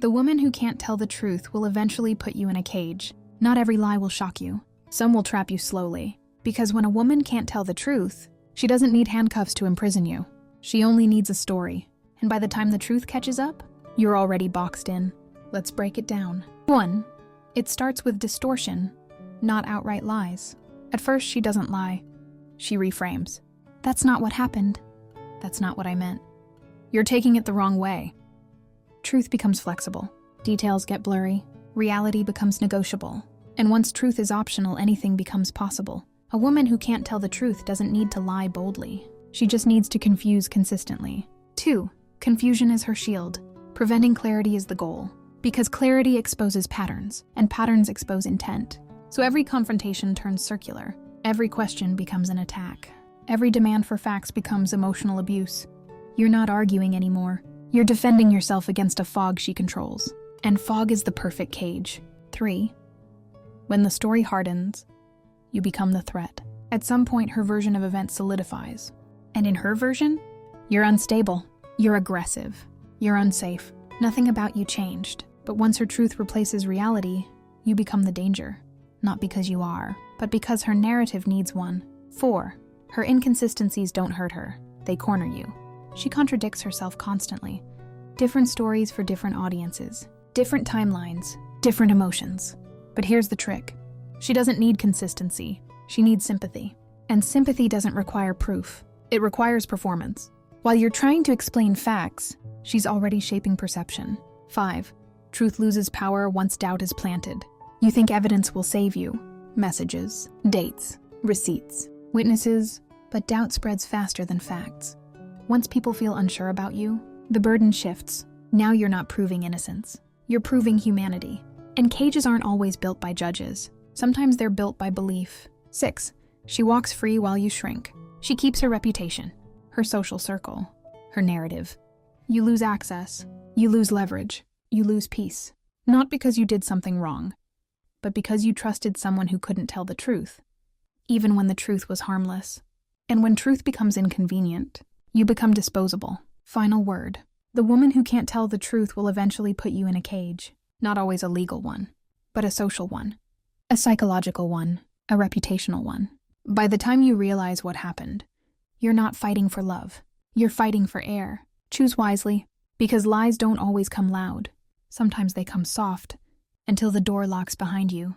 The woman who can't tell the truth will eventually put you in a cage. Not every lie will shock you. Some will trap you slowly. Because when a woman can't tell the truth, she doesn't need handcuffs to imprison you. She only needs a story. And by the time the truth catches up, you're already boxed in. Let's break it down. 1. It starts with distortion, not outright lies. At first, she doesn't lie. She reframes. That's not what happened. That's not what I meant. You're taking it the wrong way. Truth becomes flexible. Details get blurry. Reality becomes negotiable. And once truth is optional, anything becomes possible. A woman who can't tell the truth doesn't need to lie boldly. She just needs to confuse consistently. 2. Confusion is her shield. Preventing clarity is the goal. Because clarity exposes patterns, and patterns expose intent. So every confrontation turns circular. Every question becomes an attack. Every demand for facts becomes emotional abuse. You're not arguing anymore. You're defending yourself against a fog she controls. And fog is the perfect cage. 3. When the story hardens, you become the threat. At some point, her version of events solidifies. And in her version, you're unstable. You're aggressive. You're unsafe. Nothing about you changed. But once her truth replaces reality, you become the danger. Not because you are, but because her narrative needs one. 4. Her inconsistencies don't hurt her. They corner you. She contradicts herself constantly. Different stories for different audiences. Different timelines. Different emotions. But here's the trick. She doesn't need consistency. She needs sympathy. And sympathy doesn't require proof. It requires performance. While you're trying to explain facts, she's already shaping perception. 5. Truth loses power once doubt is planted. You think evidence will save you. Messages, dates, receipts, witnesses, but doubt spreads faster than facts. Once people feel unsure about you, the burden shifts. Now you're not proving innocence. You're proving humanity. And cages aren't always built by judges. Sometimes they're built by belief. 6. She walks free while you shrink. She keeps her reputation, her social circle, her narrative. You lose access. You lose leverage. You lose peace. Not because you did something wrong, but because you trusted someone who couldn't tell the truth, even when the truth was harmless. And when truth becomes inconvenient, you become disposable. Final word. The woman who can't tell the truth will eventually put you in a cage. Not always a legal one, but a social one, a psychological one, a reputational one. By the time you realize what happened, you're not fighting for love. You're fighting for air. Choose wisely, because lies don't always come loud. Sometimes they come soft, until the door locks behind you.